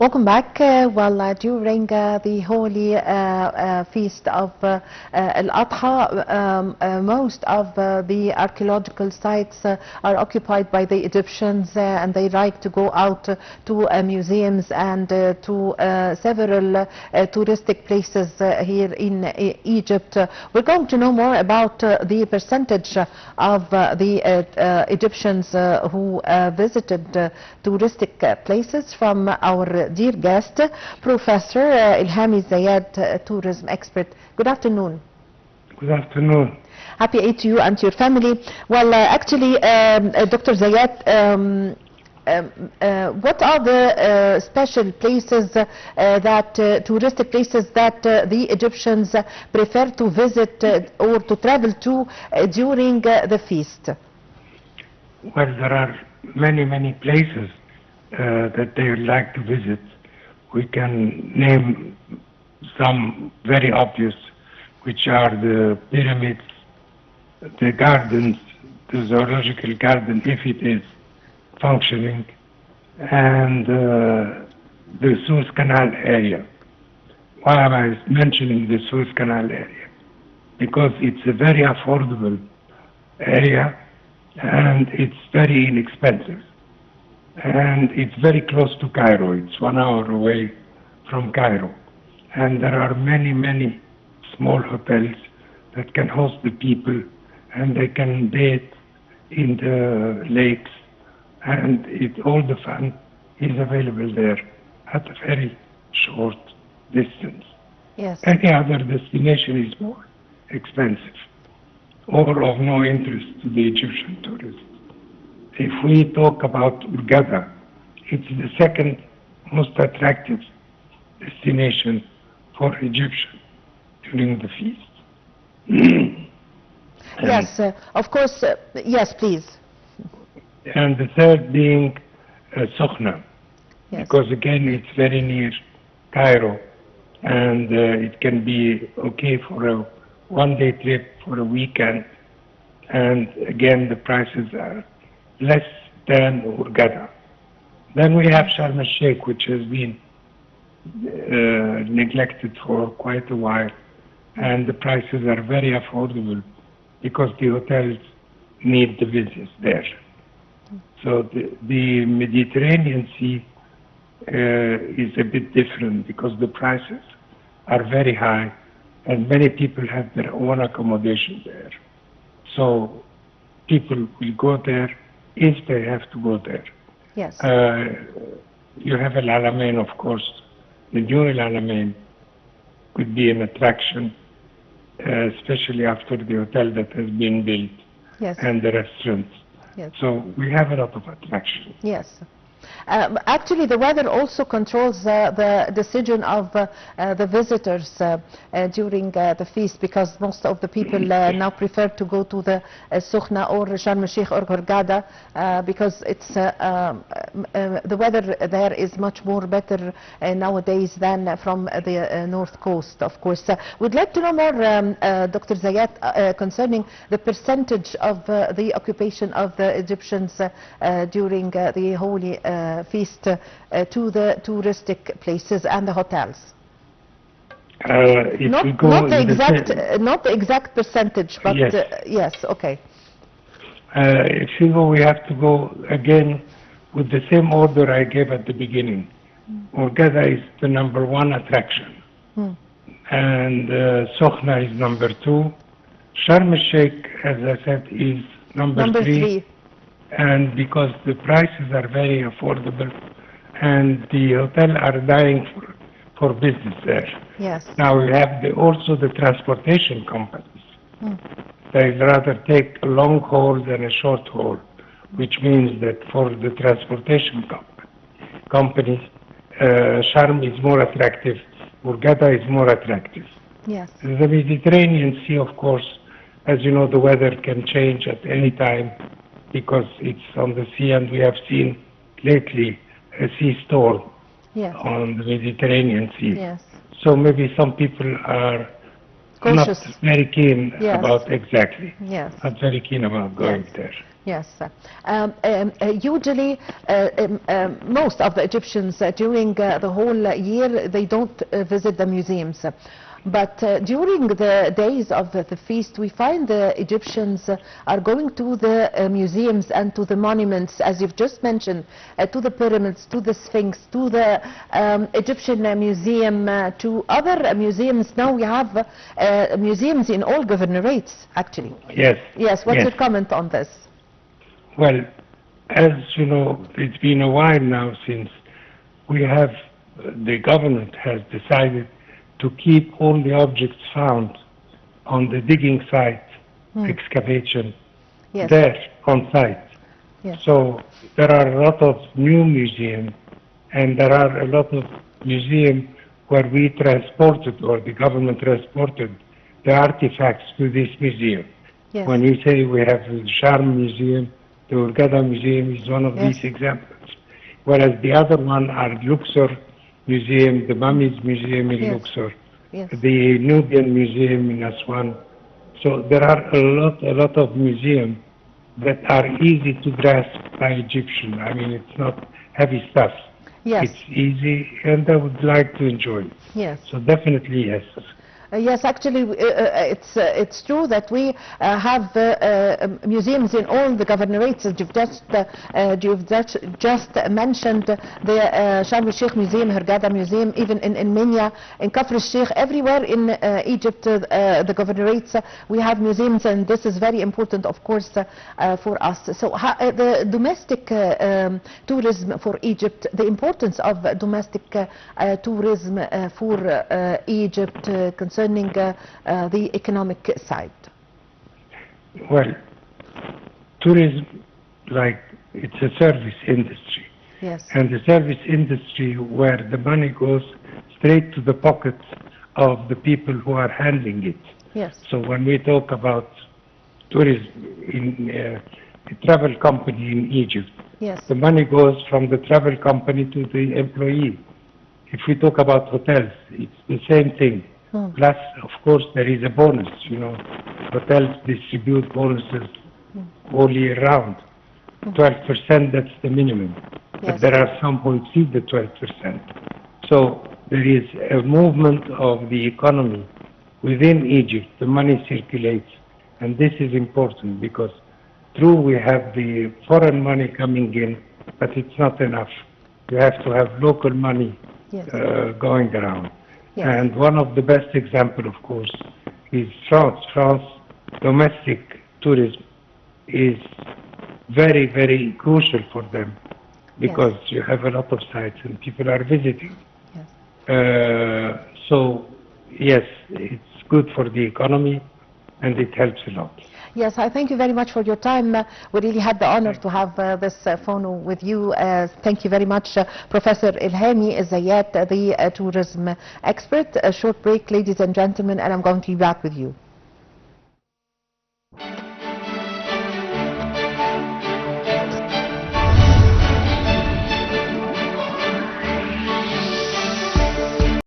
Welcome back. During the holy feast of Al-Adha, most of the archaeological sites are occupied by the Egyptians, and they like to go out to museums and to several touristic places here in Egypt. We're going to know more about the percentage of the Egyptians who visited touristic places from our dear guest, Professor Elhamy Zayatte, tourism expert. Good afternoon. Good afternoon. Happy Eid to you and to your family. Well, actually, Dr. Zayatte, what are the special places touristic places that the Egyptians prefer to visit or to travel to during the feast? Well, there are many places that they would like to visit. We can name some very obvious, which are the pyramids, the gardens, the zoological garden, if it is functioning, and the Suez Canal area. Why am I mentioning the Suez Canal area? Because it's a very affordable area and it's very inexpensive. And it's very close to Cairo. It's 1 hour away from Cairo. And there are many small hotels that can host the people, and they can bathe in the lakes, and all the fun is available there at a very short distance. Yes. Any other destination is more expensive or of no interest to the Egyptian tourists. If we talk about Hurghada, it's the second most attractive destination for Egyptians during the feast. Yes, of course, yes, please. And the third being Sokhna, Yes. because again it's very near Cairo, and it can be okay for a one-day trip, for a weekend, and again the prices are less than Hurghada. Then we have Sharm el-Sheikh, which has been neglected for quite a while, and the prices are very affordable because the hotels need the business there. So the Mediterranean Sea is a bit different because the prices are very high and many people have their own accommodation there. So people will go there if they have to go there. Yes. You have Elhamy, of course. The new Elhamy could be an attraction, especially after the hotel that has been built. Yes. And the restaurants. Yes. So we have a lot of attraction. Yes. Actually, the weather also controls the decision of the visitors during the feast, because most of the people now prefer to go to the Sokhna or Sharm el-Sheikh or Hurghada because it's the weather there is much more better nowadays than from the north coast, of course. We'd like to know more, Dr. Zayatte, concerning the percentage of the occupation of the Egyptians during the holy feast to the touristic places and the hotels. Not the exact percentage, but yes, yes, okay. If you go, we have to go again with the same order I gave at the beginning. Hurghada is the #1 attraction, and Sokhna is #2. Sharm el-Sheikh, as I said, is number 3. And because the prices are very affordable and the hotel are dying for business there. Yes. Now we have also the transportation companies. They rather take a long haul than a short haul, which means that for the transportation companies, Sharm is more attractive, Hurghada is more attractive. Yes. The Mediterranean Sea, of course, as you know, the weather can change at any time, because it's on the sea, and we have seen lately a sea storm. Yes. On the Mediterranean Sea. Yes. So maybe some people are cautious. not very keen Yes. about exactly. Yes. Not very keen about going Yes. there. Yes. Usually, most of the Egyptians during the whole year, they don't visit the museums. But during the days of the feast, we find the Egyptians are going to the museums and to the monuments, as you've just mentioned, to the pyramids, to the Sphinx, to the Egyptian Museum, to other museums. Now we have museums in all governorates, actually. Yes. Yes, what's Yes. your comment on this? Well, as you know, it's been a while now since we have, the government has decided to keep all the objects found on the digging site, excavation, Yes. there on site. Yes. So there are a lot of new museums, and there are a lot of museums where we transported, or the government transported, the artifacts to this museum. Yes. When we say we have the Sharm Museum, the Hurghada Museum is one of Yes. these examples. Whereas the other one are Luxor Museum, the Mummies Museum in Yes. Luxor, Yes. the Nubian Museum in Aswan. So there are a lot of museums that are easy to grasp by Egyptians. I mean, it's not heavy stuff. Yes. It's easy, and I would like to enjoy it. Yes. So definitely yes. Yes, actually, it's true that we have museums in all the governorates. You've just mentioned the Sharm el-Sheikh Museum, Hurghada Museum, even in Minya, in Kafr el-Sheikh, everywhere in Egypt, the governorates, we have museums, and this is very important, of course, for us. So the domestic tourism for Egypt, the importance of domestic tourism for Egypt concerning the economic side. Well, tourism, like, it's a service industry. Yes. And the service industry where the money goes straight to the pockets of the people who are handling it. Yes. So when we talk about tourism in a travel company in Egypt, Yes. the money goes from the travel company to the employee. If we talk about hotels, it's the same thing. Plus, of course, there is a bonus. You know, hotels distribute bonuses all year round. 12%, that's the minimum. Yes. But there are some who exceed the 12%. So there is a movement of the economy within Egypt. The money circulates. And this is important because, true, we have the foreign money coming in, but it's not enough. You have to have local money Yes. going around. Yes. And one of the best example, of course, is France. France domestic tourism is very, very crucial for them because you have a lot of sites and people are visiting. Yes. So, yes, it's good for the economy and it helps a lot. Yes, I thank you very much for your time. We really had the honor to have this phone with you. Thank you very much, Professor Elhamy Zayatte, the tourism expert. A short break, ladies and gentlemen, and I'm going to be back with you.